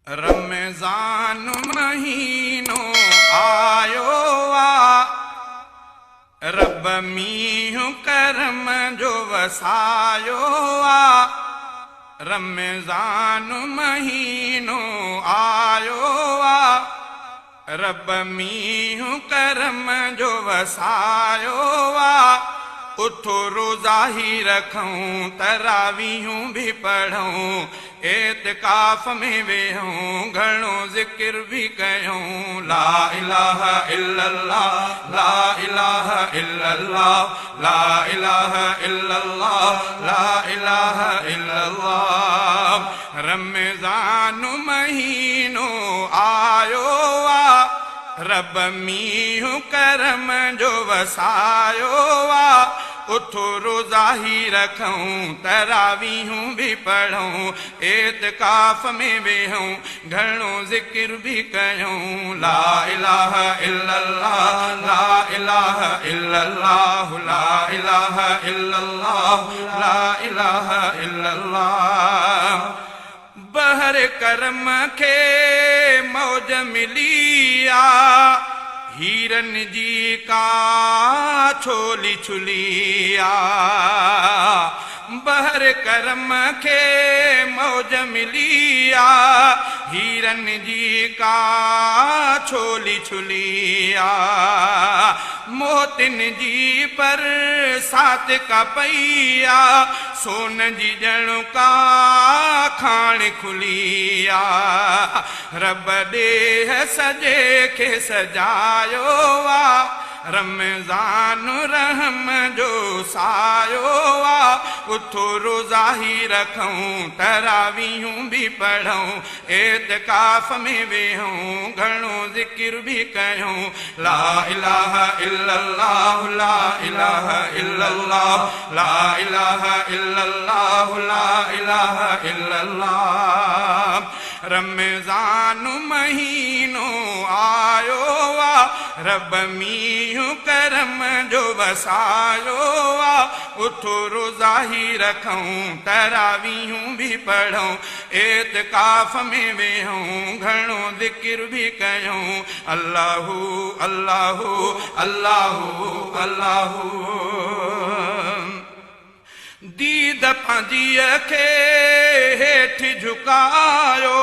रमज़ान महीनो आयो आ, रब मींहुं करम जो वसायो आ। रमज़ान महीनो आयो आ, रब मींहुं करम जो वसायो आ। उथो रोज़ा ही रखूं, तरावीहूं भी पढ़ूं, एतिकाफ़ में वेहूं, घणो ज़िक्र भी कयूं। ला इलाहा इल्लल्लाह, ला इलाहा इल्लल्लाह, ला इलाहा इल्लल्लाह, ला इलाहा इल्लल्लाह। रमज़ान महीनो आयो आ, रब मींहुं करम जो वसायो आ। उथो रोज़ा ही रखूं, तरावीहूं भी पढ़ूं, एतिकाफ़ में वेहूं, घणो ज़िक्र भी कयूं। ला इलाहा इल्लल्लाह, ला इलाहा इल्लल्लाह, ला इलाहा इल्लल्लाह, ला इलाहा इल्लल्लाह। बहर करम के मौज मिली आ, हीरन जी का छोली छुली आ। बहर करम के मौज मिली आ, हीरन जी का छोली छुली आ। मोतिन जी पर सात का पैया, सोन जी जणु का खाण खुली आ। रब ॾेह सजे खे सजायो आ, रमज़ान रहम जो सायो आ। उथो रोज़ा ही रखूं, तरावीहूं भी पढ़ूं, एतिकाफ़ में वेहूं, घणो ज़िक्र भी कयूं। ला इलाहा इल्लल्लाह, ला इलाहा इल्लल्लाह, ला इलाहा इल्लल्लाह, ला इलाहा इल्लल्लाह। रमज़ान महीनो आयो आ, रब मींहुं करम जो वसायो आ। उथो रोज़ा ही रखूं, तरावीहूं भी पढ़ूं, एतिकाफ़ में वेहूं, घणो ज़िक्र भी कयूं। अल्लाहु अल्लाहु अल्लाहु अल्लाहु। दीद पंजीअ खे हेठि झुकायो,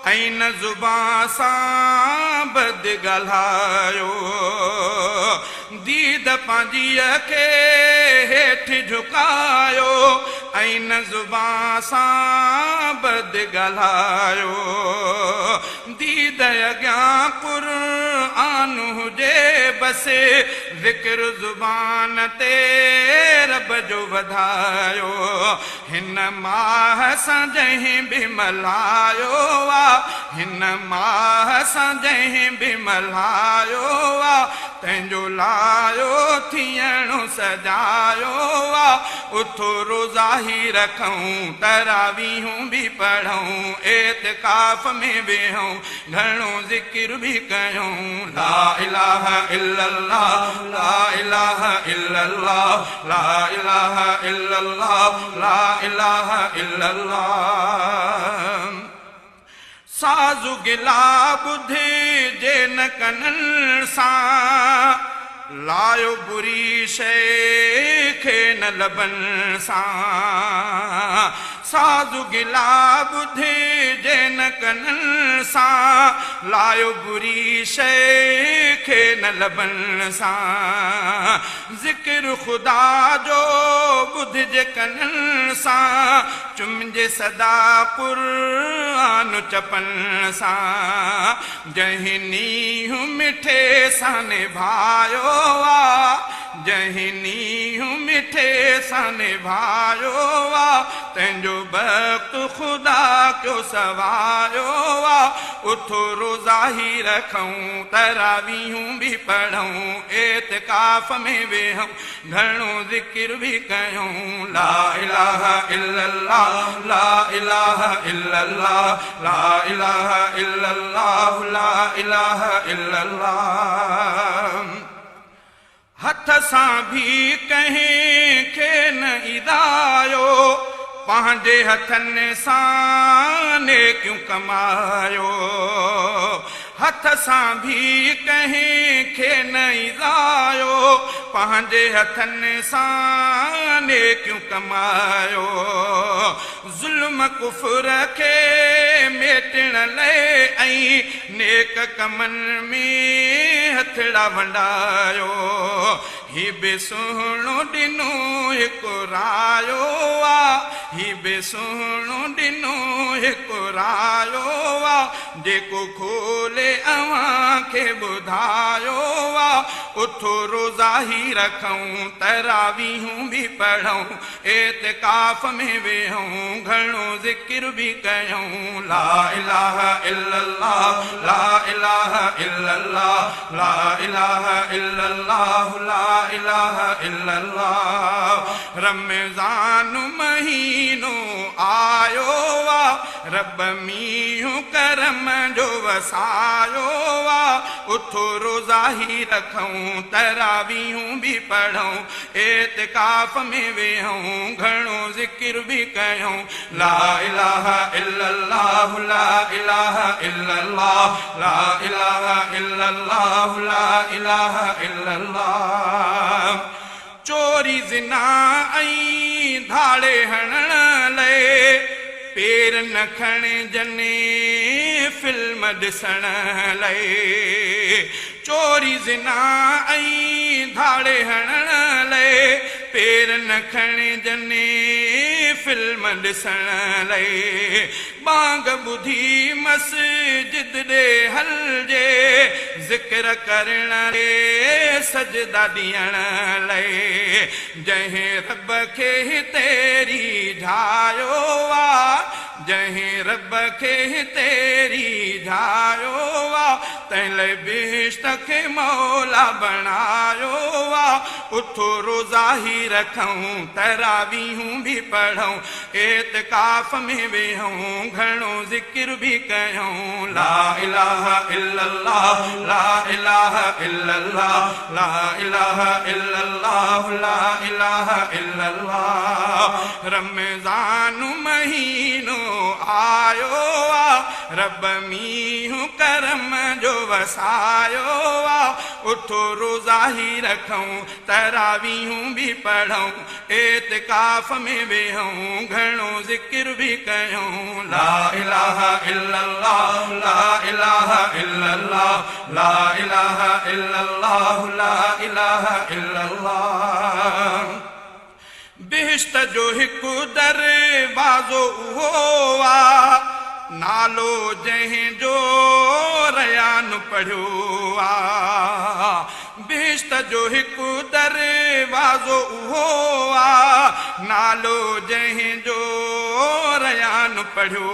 ऐं न ज़ुबान सां बद ॻाल्हायो। दीद पंजीअ खे हेठि झुकायो, ऐं न ज़ुबान सां बद ॻाल्हायो। दीद अॻियां क़ुरआन हुजे बसे, ज़िक्र ज़ुबान ते रब जो वधायो। हिन माह सां जंहिं बि मल्हायो आ, हिन माह सां जंहिं बि मल्हायो आ, तंहिंजो लायो थियणो सजायो आ। उथो रोज़ा ही रखूं, तरावीहूं भी पढ़ूं, एतिकाफ़ में वेहूं, घणो ज़िक्र भी कयूं। ला इलाहा इल्लल्लाह, ला इलाहा इल्लल्लाह, ला इलाहा इल्लल्लाह, ला इलाहा इल्लल्लाह। साज़ु गिला ॿुधे जे न कननि सां, लायो बुरी शइ खे न लबनि सां। साज़ु गिला ॿुधे जे न कननि सां, लायो बुरी शइ खे न लबनि सां। ज़िक्र ख़ुदा जो ॿुधिजे कननि सां, चुमिजे सदा क़ुरआन चपनि सां। जंहिं नींहुं मिठे सां निभायो आ, जंहिं नींहुं मिठे सां निभायो आ, तंहिंजो वक़्तु ख़ुदा जो सवायो आ। उथो रोज़ा ही रखूं, तरावीहूं भी पढ़ूं, एतिकाफ़ में वेहूं, घणो ज़िक्र भी कयूं। ला इलाहा इल्लल्लाह, ला इलाहा इल्लल्लाह, ला इलाहा इल्लल्लाह, ला इलाहा इल्लल्लाह। हथ सां भी कंहिं खे न इदायो, पंहिंजे हथनि सां नेकियूं कमायो हथ सां भी कंहिंखे न ईज़ायो पंहिंजे हथनि सां नेकियूं कमायो ज़ुल्म कुफ़र खे मेटण लाइ ऐं नेक कमनि में हथड़ा वंडायो ही बि सुहिणो ॾिनो हिकु रायो आहे ही बि सुहिणो ॾिनो हिकु रायो आहे जेको खोले अव्हांखे ॿुधायो आहे उथो रोज़ा ही रखूं तरावीहूं बि पढ़ूं एतिकाफ़ में वेहूं घणो ज़िक्र बि कयूं ला इलाहा इल्लल्लाह ला इलाहा इल्लल्लाह ला इलाहा इल्लल्लाह ला इलाहा इल्लल्लाह रमज़ान महीनो आयो आ रब मींहुं करम जो वसायो आ उथो रोज़ा ही रखूं तरावीहूं भी पढ़ूं एतिकाफ़ में वेहूं घणो ज़िक्र भी कयूं ला इलाहा इल्लल्लाह ला इलाहा इल्लल्लाह ला इलाहा इल्लल्लाह ला इलाहा इल्लल्लाह चोरी ज़िना ऐं धाड़े हणण लाइ पेर न खणजनि फिल्म ॾिसण लाइ चोरी ज़िना ऐं धाड़े हणण लाइ पेर न खणजनि फिल्म ॾिसण लाइ बांग ॿुधी मस्जिद ॾे हलजे ज़िक्र करण लाइ सजदा ॾियण लाइ जंहिं रब खे तेरी ठाहियो आहे जंहिं रब खे तेरी ठाहियो आहे तंहिं लाइ बिश्त खे मौला बणायो आहे उथो रोज़ा ही रखूं तरावीहूं भी पढ़ूं एतिकाफ़ में वेहूं घणो ज़िक्र भी कयूं ला इलाहा इल्लल्लाह ला इलाहा इल्लल्लाह ला इलाहा इल्लल्लाह ला इलाहा इल्लल्लाह रमज़ान महीनो आयो आ रब मींहुं करम जो वसायो आ उथो रोज़ा ही रखूं तरावीहूं भी पढ़ूं एतिकाफ़ में वेहूं घणो ज़िक्र भी कयूं ला इलाहा इल्लल्लाह ला इलाहा इल्लल्लाह ला इलाहा इल्लल्लाह ला इलाहा इल्लल्लाह बिश्त जो हिकु दरवाज़ो उहो आ नालो जंहिंजो रयान पढ़ियो आ बिश्त जो हिकु दरवाज़ो उहो आ नालो जंहिंजो रयान पढ़ियो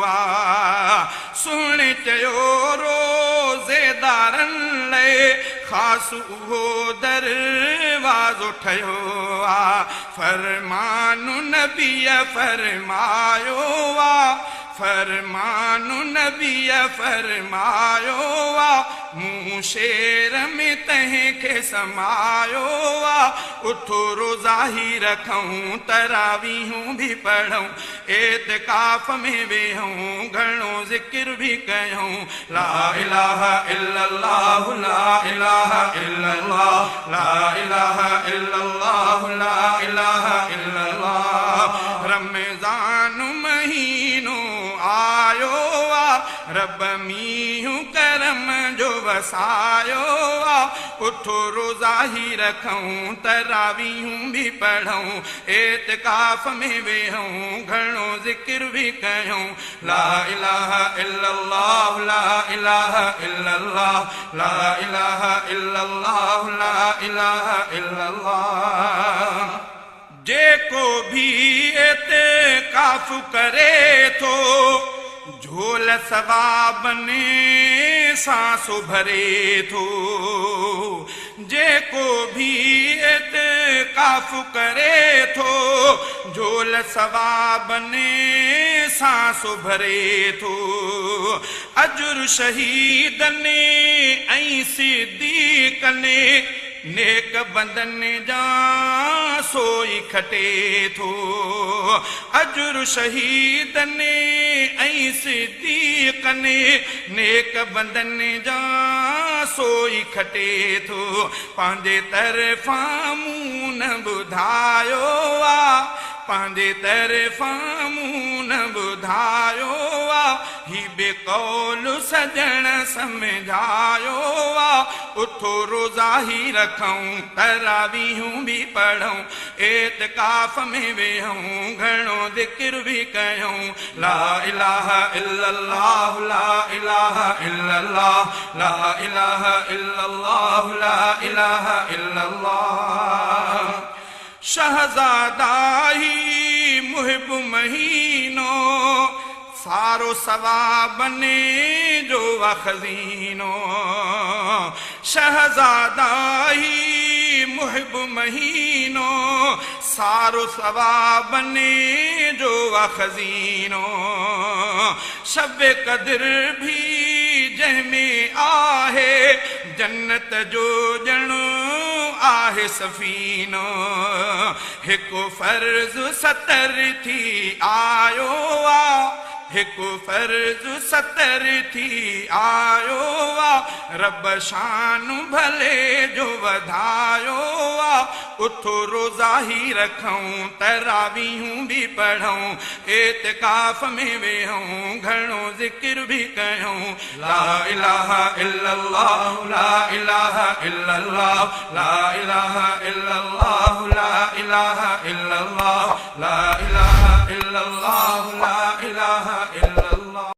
आ सुहिणे चयो रोज़ेदारनि लाइ ख़ासि उहो दरवाज़ो ठहियो आ फरमानु नबीअ फरमायो आ फरमानु नबीअ फरमायो आ मूं शेर में तंहिंखे समायो आ उथो रोज़ा ही रखूं तरावीहूं भी पढ़ूं एतिकाफ़ में वेहूं घणो ज़िक्र भी कयूं ला इलाहा इल्लल्लाह ला इलाहा इल्लल्लाह ला इलाहा इल्लल्लाह ला इलाहा इल्लल्लाह रमज़ान महीनो आयो आ रब मींहुं करम जो वसायो आ उथो रोज़ा ही रखूं तरावीहूं भी पढ़ूं एतिकाफ़ में वेहूं घणो ज़िक्र भी कयूं ला इलाहा इल्लल्लाह ला इलाहा इल्लल्लाह ला इलाहा इल्लल्लाह ला इलाहा इल्लल्लाह जेको भी एतिकाफ़ करे थो झोल सवाबनि सांसो भरे थो जेको भी एतिकाफ़ करे थो झोल सवाबनि सांसो भरे थो अजुर शहीदनि ऐं सिद्दीक़नि नेक बंदन जा सोई खटे थो अजर शहीदन ऐं सिद्दीक़न नेक बंदन जा सोई खटे थो पंहिंजे तरफ़ां मूं न ॿुधायो आ पंहिंजे तरफ़ां मूं न ॿुधायो आ ही बेकौल सजण सम्झायो आ उथो रोज़ा ही रखूं तरावीहूं बि पढ़ूं एतिकाफ़ में वेहूं घणो ज़िक्र बि कयूं ला इलाहा इल्लल्लाह ला इलाहा इल्लल्लाह ला इलाहा इल्लल्लाह ला इलाहा इल्लल्लाह शहजादा ही मुहिब महीनो सारो सवाबने जो खज़ीनो शहजादा ही मुहिब महीनो सारो सवाबने जो खज़ीनो शब कदर भी जंहिंमें आहे जन्नत जो ॼणो आहे सफ़ीनो हिकु फर्ज़ 70 थी आयो आ हिकु फर्ज़ 70 थी आयो आ रब शान भले जो वधायो आ उथो रोज़ा ही रखूं तरावीहूं बि पढ़ूं एतिकाफ़ में वेहूं घणो ज़िक्र बि कयूं ला इलाहा इल्लल्लाह ला इलाहा इल्लल्लाह ला इलाहा इल्लल्लाह ला इलाहा इल्लल्लाह ला इलाहा इल्लल्लाह ला इलाहा इल्लल्लाह